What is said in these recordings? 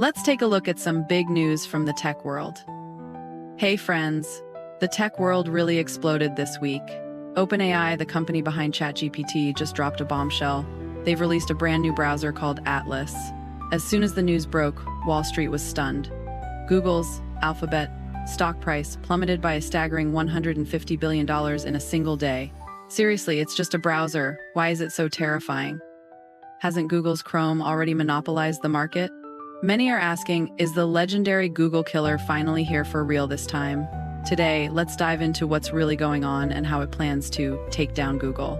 Let's take a look at some big news from the tech world. Hey friends, the tech world really exploded this week. OpenAI, the company behind ChatGPT, just dropped a bombshell. They've released a brand new browser called Atlas. As soon as the news broke, Wall Street was stunned. Google's Alphabet stock price plummeted by a staggering $150 billion in a single day. Seriously, it's just a browser. Why is it so terrifying? Hasn't Google's Chrome already monopolized the market? Many are asking, is the legendary Google killer finally here for real this time? Today, let's dive into what's really going on and how it plans to take down Google.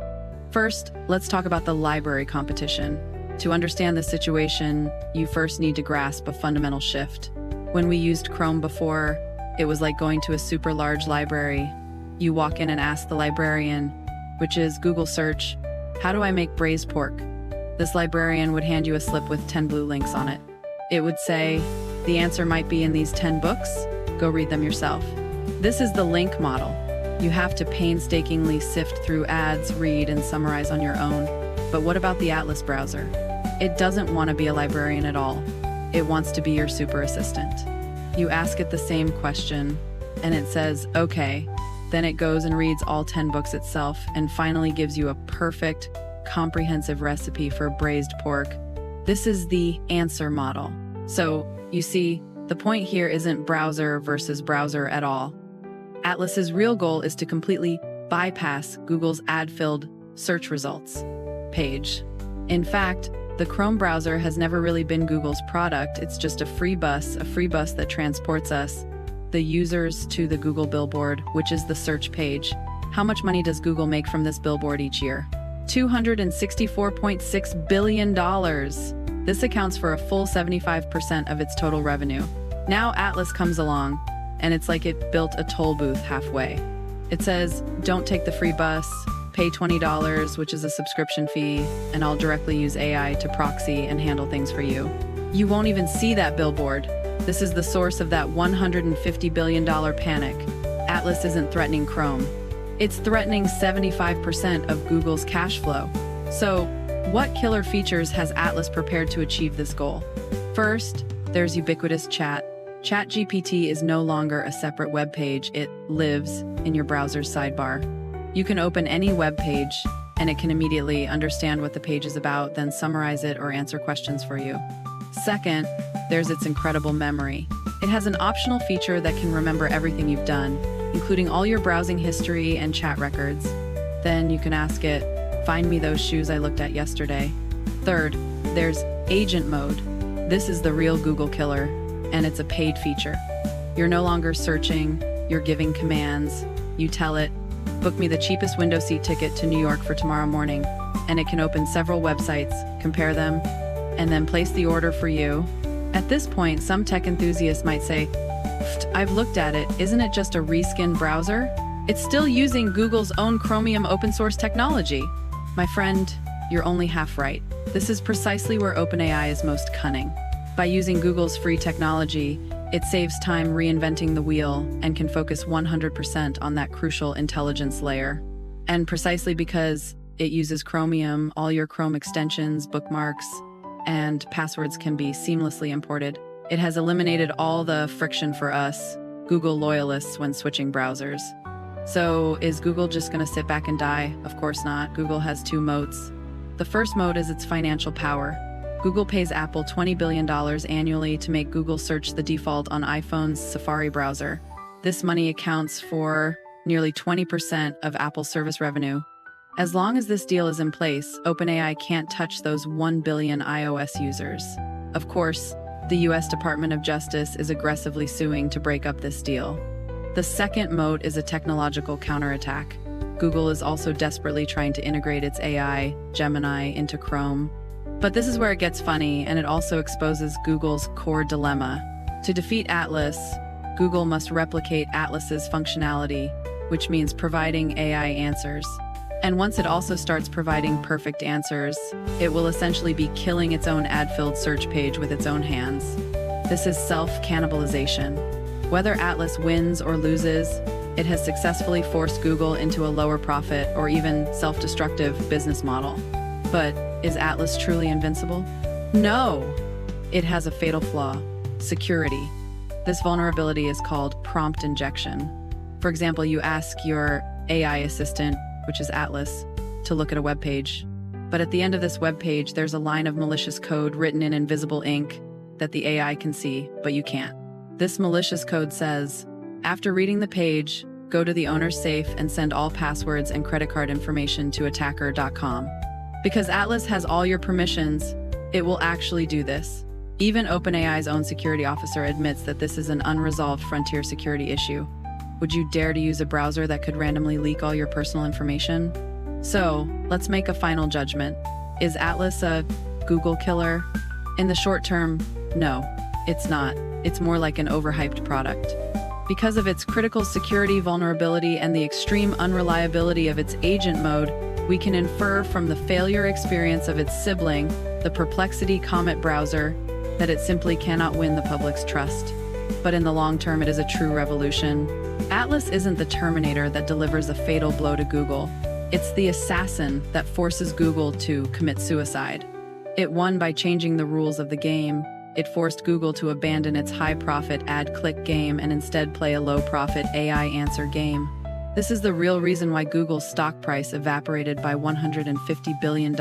First, let's talk about the library competition. To understand the situation, you first need to grasp a fundamental shift. When we used Chrome before, it was like going to a super large library. You walk in and ask the librarian, which is Google search, how do I make braised pork? This librarian would hand you a slip with 10 blue links on it. It would say, the answer might be in these 10 books. Go read them yourself. This is the link model. You have to painstakingly sift through ads, read, and summarize on your own. But what about the Atlas browser? It doesn't want to be a librarian at all. It wants to be your super assistant. You ask it the same question, and it says, okay. Then it goes and reads all 10 books itself and finally gives you a perfect, comprehensive recipe for braised pork. This is the answer model. So, you see, the point here isn't browser versus browser at all. Atlas's real goal is to completely bypass Google's ad-filled search results page. In fact, the Chrome browser has never really been Google's product. It's just a free bus that transports us, the users, to the Google billboard, which is the search page. How much money does Google make from this billboard each year? $264.6 billion. This accounts for a full 75% of its total revenue. Now Atlas comes along, and it's like it built a toll booth halfway. It says, don't take the free bus, pay $20, which is a subscription fee, and I'll directly use AI to proxy and handle things for you. You won't even see that billboard. This is the source of that $150 billion panic. Atlas isn't threatening Chrome. It's threatening 75% of Google's cash flow. So, what killer features has Atlas prepared to achieve this goal? First, there's ubiquitous chat. ChatGPT is no longer a separate web page. It lives in your browser's sidebar. You can open any web page, and it can immediately understand what the page is about, then summarize it or answer questions for you. Second, there's its incredible memory. It has an optional feature that can remember everything you've done, including all your browsing history and chat records. Then you can ask it, find me those shoes I looked at yesterday. Third, there's agent mode. This is the real Google killer, and it's a paid feature. You're no longer searching, you're giving commands. You tell it, book me the cheapest window seat ticket to New York for tomorrow morning, and it can open several websites, compare them, and then place the order for you. At this point, some tech enthusiasts might say, I've looked at it, isn't it just a reskinned browser? It's still using Google's own Chromium open source technology. My friend, you're only half right. This is precisely where OpenAI is most cunning. By using Google's free technology, it saves time reinventing the wheel and can focus 100% on that crucial intelligence layer. And precisely because it uses Chromium, all your Chrome extensions, bookmarks, and passwords can be seamlessly imported. It has eliminated all the friction for us, Google loyalists, when switching browsers. So, is Google just going to sit back and die? Of course not. Google has two moats. The first moat is its financial power. Google pays Apple $20 billion annually to make Google Search the default on iPhone's Safari browser. This money accounts for nearly 20% of Apple's service revenue. As long as this deal is in place, OpenAI can't touch those 1 billion iOS users. Of course, the US Department of Justice is aggressively suing to break up this deal. The second moat is a technological counterattack. Google is also desperately trying to integrate its AI, Gemini, into Chrome. But this is where it gets funny, and it also exposes Google's core dilemma. To defeat Atlas, Google must replicate Atlas's functionality, which means providing AI answers. And once it also starts providing perfect answers, it will essentially be killing its own ad-filled search page with its own hands. This is self-cannibalization. Whether Atlas wins or loses, it has successfully forced Google into a lower profit or even self-destructive business model. But is Atlas truly invincible? No! it has a fatal flaw: security. This vulnerability is called prompt injection. For example, you ask your AI assistant, which is Atlas, to look at a web page. But at the end of this web page, there's a line of malicious code written in invisible ink that the AI can see, but you can't. This malicious code says, after reading the page, go to the owner's safe and send all passwords and credit card information to attacker.com. Because Atlas has all your permissions, it will actually do this. Even OpenAI's own security officer admits that this is an unresolved frontier security issue. Would you dare to use a browser that could randomly leak all your personal information? So, let's make a final judgment. Is Atlas a Google killer? In the short term, no, it's not. It's more like an overhyped product. Because of its critical security vulnerability and the extreme unreliability of its agent mode, we can infer from the failure experience of its sibling, the Perplexity Comet browser, that it simply cannot win the public's trust. But in the long term, it is a true revolution. Atlas isn't the Terminator that delivers a fatal blow to Google. It's the assassin that forces Google to commit suicide. It won by changing the rules of the game. It forced Google to abandon its high-profit ad-click game and instead play a low-profit AI answer game. This is the real reason why Google's stock price evaporated by $150 billion.